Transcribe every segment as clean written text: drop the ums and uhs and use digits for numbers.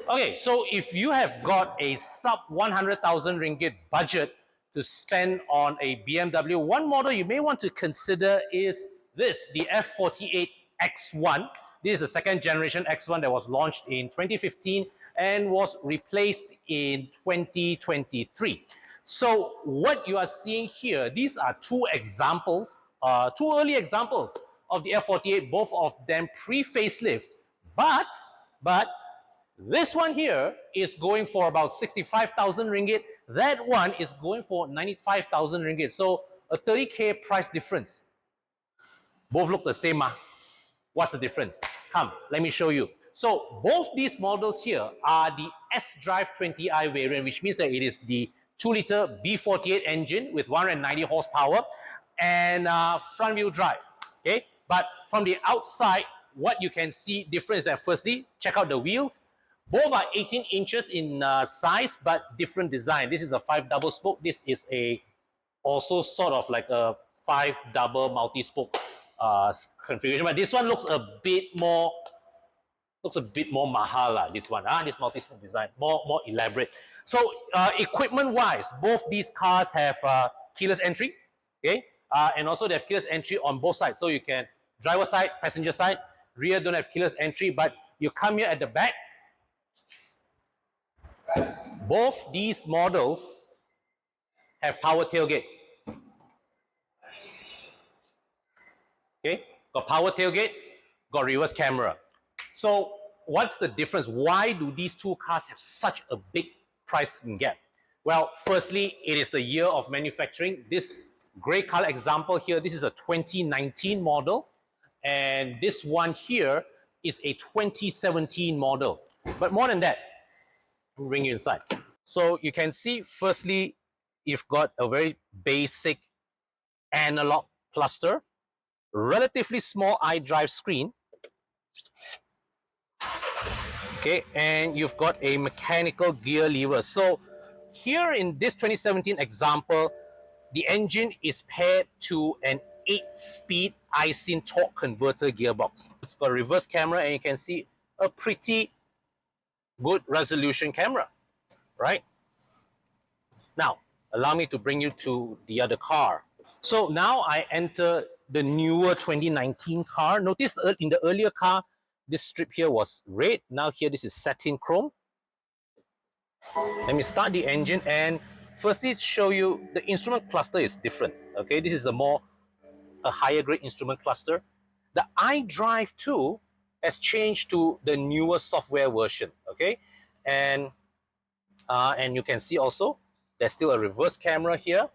Okay, so if you have got a sub 100,000 ringgit budget to spend on a BMW, one model you may want to consider is this, the F48 X1. This is the second generation X1 that was launched in 2015 and was replaced in 2023. So what you are seeing here, these are two examples, two early examples of the F48, both of them pre-facelift, but this one here is going for about 65,000 ringgit. That one is going for 95,000 ringgit. So a 30k price difference. Both look the same. What's the difference? Come, let me show you. So both these models here are the S-Drive 20i variant, which means that it is the 2-liter B48 engine with 190 horsepower and front-wheel drive. Okay, but from the outside, what you can see different is that firstly, check out the wheels. Both are 18 inches in size, but different design. This is a 5 double spoke. This is a also sort of like a 5 double multi-spoke configuration. But this one looks a bit more mahal. This one, this multi-spoke design, more elaborate. So equipment-wise, both these cars have keyless entry. Okay, and also they have keyless entry on both sides. So you can driver side, passenger side. Rear don't have keyless entry, but you come here at the back. Both these models have power tailgate. Okay, got power tailgate, got reverse camera. So what's the difference? Why do these two cars have such a big price gap? Well, firstly, it is the year of manufacturing. This gray color example here, this is a 2019 model, and this one here is a 2017 model. But more than that, we'll bring you inside. So you can see, firstly, you've got a very basic analog cluster, relatively small iDrive screen. Okay, and you've got a mechanical gear lever. So here in this 2017 example, the engine is paired to an 8-speed iSyn torque converter gearbox. It's got a reverse camera, and you can see a pretty good resolution camera, right? Now, allow me to bring you to the other car. So now I enter the newer 2019 car. Notice in the earlier car, this strip here was red. Now here, this is satin chrome. Let me start the engine, and firstly show you the instrument cluster is different. Okay, this is a higher grade instrument cluster. The iDrive 2 has changed to the newer software version. Okay, and you can see also there's still a reverse camera here.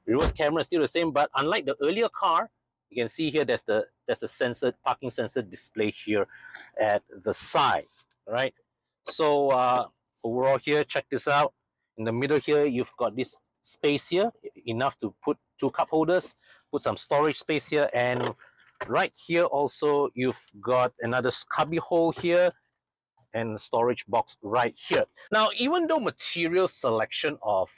Reverse camera is still the same, but unlike the earlier car, you can see here there's the sensor, parking sensor display here at the side. All right. So overall here, check this out. In the middle here, you've got this space here, enough to put 2 cup holders, put some storage space here, and right here also you've got another cubby hole here and storage box right here. Now, even though material selection of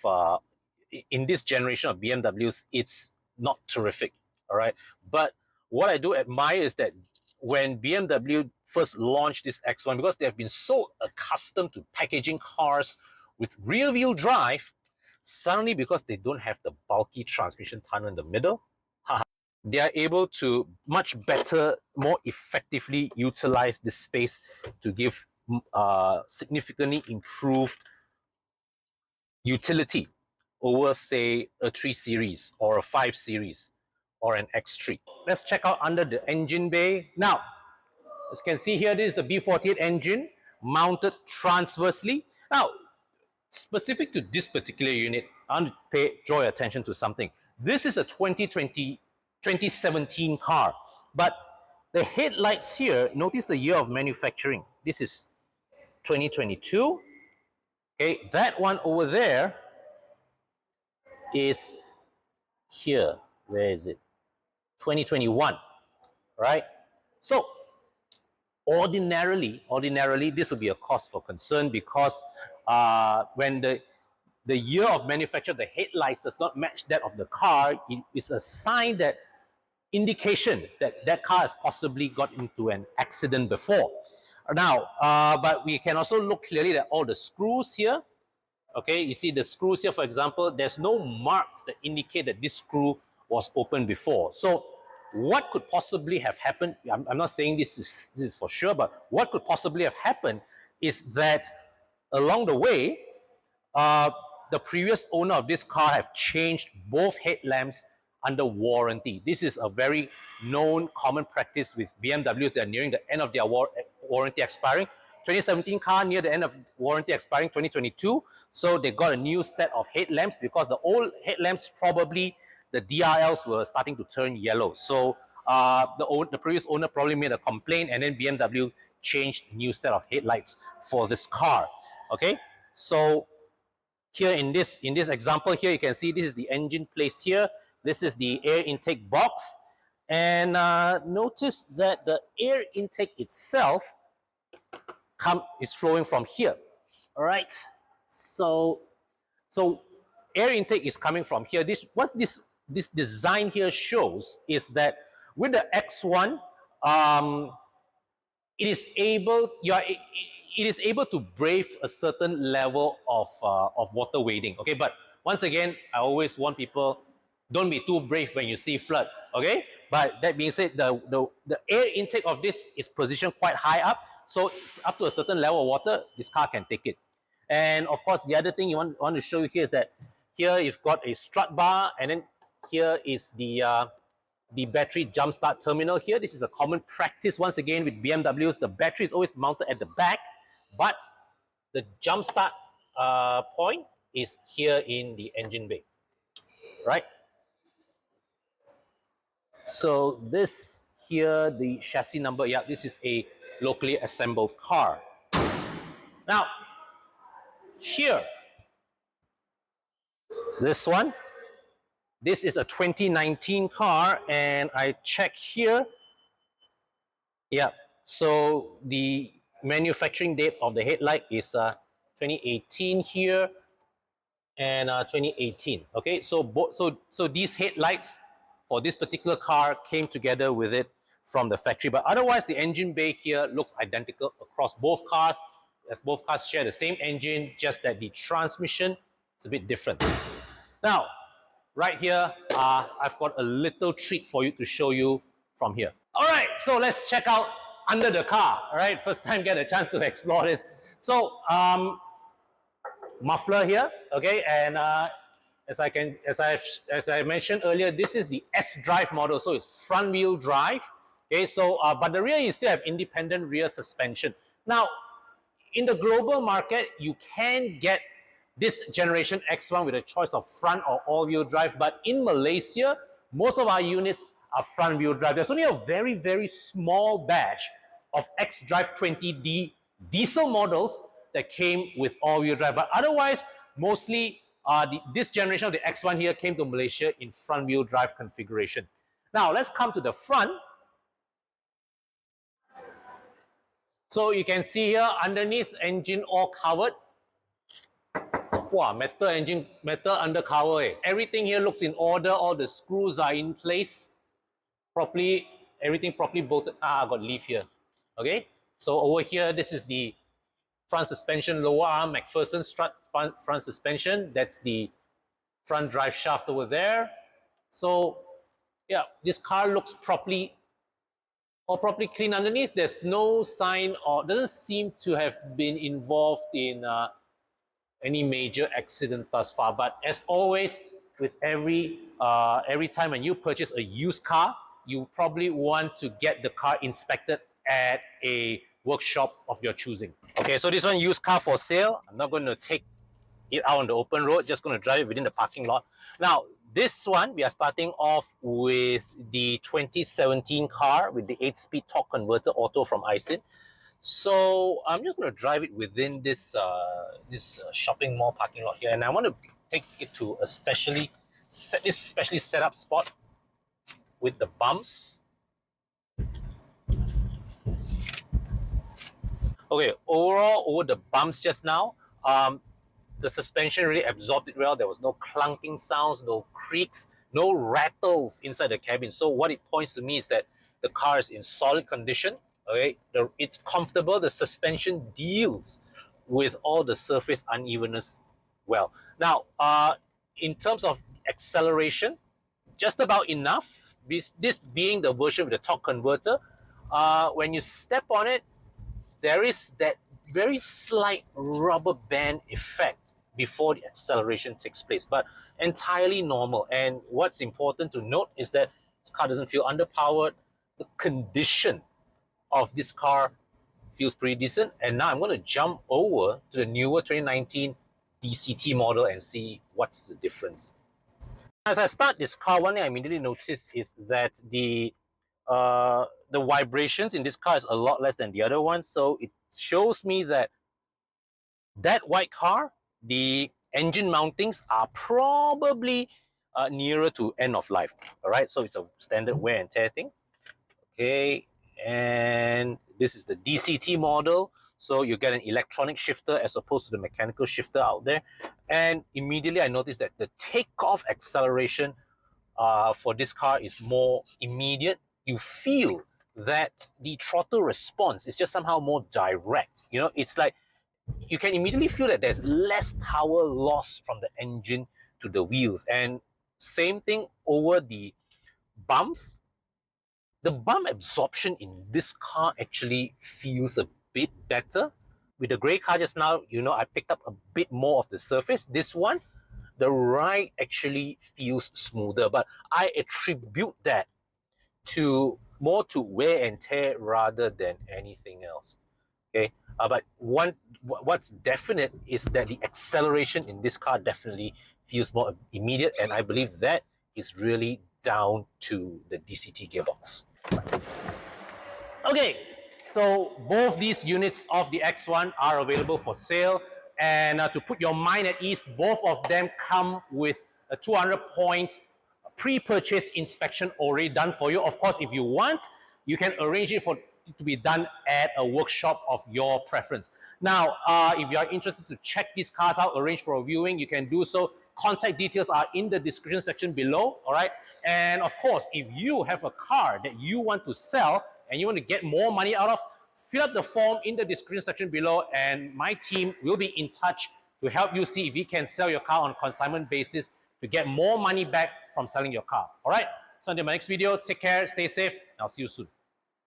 in this generation of BMWs, it's not terrific, all right? But what I do admire is that when BMW first launched this X1, because they have been so accustomed to packaging cars with rear-wheel drive, suddenly because they don't have the bulky transmission tunnel in the middle, they are able to much better, more effectively utilize this space to give significantly improved utility over, say, a 3 Series or a 5 Series or an X3. Let's check out under the engine bay. Now, as you can see here, this is the B48 engine mounted transversely. Now, specific to this particular unit, I want to draw your attention to something. This is a 2017 car, but the headlights here, notice the year of manufacturing. This is 2022. Okay, that one over there is here. Where is it? 2021, right? So ordinarily this would be a cause for concern, because when the year of manufacture of the headlights does not match that of the car, it is a sign, that indication that that car has possibly got into an accident before. All Now, but we can also look clearly at all the screws here. Okay, you see the screws here, for example, there's no marks that indicate that this screw was open before. So what could possibly have happened, I'm not saying this is for sure, but what could possibly have happened is that along the way, uh, the previous owner of this car have changed both headlamps under warranty. This is a very known common practice with BMWs that are nearing the end of their warranty expiring. 2017 car near the end of warranty expiring 2022, so they got a new set of headlamps because the old headlamps, probably the DRLs were starting to turn yellow. So the previous owner probably made a complaint, and then BMW changed new set of headlights for this car. Okay, so here in this example here, you can see this is the engine placed here. This is the air intake box, and notice that the air intake itself is flowing from here. All right, so air intake is coming from here. What this design here shows is that with the X1, it is able to brave a certain level of water wading. Okay, but once again, I always warn people, don't be too brave when you see flood. Okay, but that being said, the air intake of this is positioned quite high up, so it's up to a certain level of water, this car can take it. And of course, the other thing you want to show you here is that here you've got a strut bar, and then here is the battery jump start terminal here. This is a common practice once again with BMWs. The battery is always mounted at the back, but the jump start point is here in the engine bay, right? So this here, the chassis number, yeah, this is a locally assembled car. Now, here, this one, this is a 2019 car, and I check here. Yeah, so the manufacturing date of the headlight is 2018 here, and 2018. Okay, so these headlights for this particular car came together with it from the factory, but otherwise the engine bay here looks identical across both cars, as both cars share the same engine, just that the transmission is a bit different. Now, right here, I've got a little treat for you to show you from here. All right, so let's check out under the car. All right, first time get a chance to explore this. So, muffler here, okay, and as I mentioned earlier, this is the S drive model, so it's front wheel drive. Okay, so but the rear, you still have independent rear suspension. Now, in the global market, you can get this generation X1 with a choice of front or all-wheel drive, but in Malaysia, most of our units are front-wheel drive. There's only a very, very small batch of X-Drive 20D diesel models that came with all-wheel drive, but otherwise, mostly this generation of the X1 here came to Malaysia in front-wheel drive configuration. Now, let's come to the front. So you can see here, underneath, engine all covered. Wow, metal engine, metal undercover. Eh. Everything here looks in order. All the screws are in place properly. Everything properly bolted. I got leaf here. Okay. So over here, this is the front suspension, lower arm, McPherson strut front suspension. That's the front drive shaft over there. So yeah, this car looks properly clean underneath. There's no sign, or doesn't seem to have been involved in any major accident thus far. But as always, with every time when you purchase a used car, you probably want to get the car inspected at a workshop of your choosing. Okay, so this one, used car for sale. I'm not going to take it out on the open road, just going to drive it within the parking lot. Now, this one, we are starting off with the 2017 car with the 8-speed torque converter auto from iSIN. So I'm just going to drive it within this shopping mall parking lot here, and I want to take it to a specially set up spot with the bumps. Okay, overall, over the bumps just now, the suspension really absorbed it well. There was no clunking sounds, no creaks, no rattles inside the cabin. So what it points to me is that the car is in solid condition. Okay, it's comfortable. The suspension deals with all the surface unevenness well. Now, in terms of acceleration, just about enough. This being the version with the torque converter, when you step on it, there is that very slight rubber band effect before the acceleration takes place, but entirely normal. And what's important to note is that this car doesn't feel underpowered. The condition of this car feels pretty decent. And now I'm going to jump over to the newer 2019 DCT model and see what's the difference. As I start this car, one thing I immediately notice is that the vibrations in this car is a lot less than the other one. So it shows me that white car, the engine mountings are probably nearer to end of life. All right, so it's a standard wear and tear thing. Okay, and this is the DCT model. So you get an electronic shifter as opposed to the mechanical shifter out there. And immediately I noticed that the takeoff acceleration for this car is more immediate. You feel that the throttle response is just somehow more direct. You know, it's like you can immediately feel that there's less power loss from the engine to the wheels. And same thing over the bumps. The bump absorption in this car actually feels a bit better. With the grey car just now, you know, I picked up a bit more of the surface. This one, the ride actually feels smoother, but I attribute that to more to wear and tear rather than anything else. Okay, but what's definite is that the acceleration in this car definitely feels more immediate, and I believe that is really down to the DCT gearbox. Okay, so both these units of the X1 are available for sale, and to put your mind at ease, both of them come with a 200-point pre-purchase inspection already done for you. Of course, if you want, you can arrange it for it to be done at a workshop of your preference. Now, if you are interested to check these cars out, arrange for a viewing, you can do so. Contact details are in the description section below, all right? And of course, if you have a car that you want to sell and you want to get more money out of, fill out the form in the description section below, and my team will be in touch to help you see if you can sell your car on a consignment basis to get more money back from selling your car. All right? So until my next video, take care, stay safe, and I'll see you soon.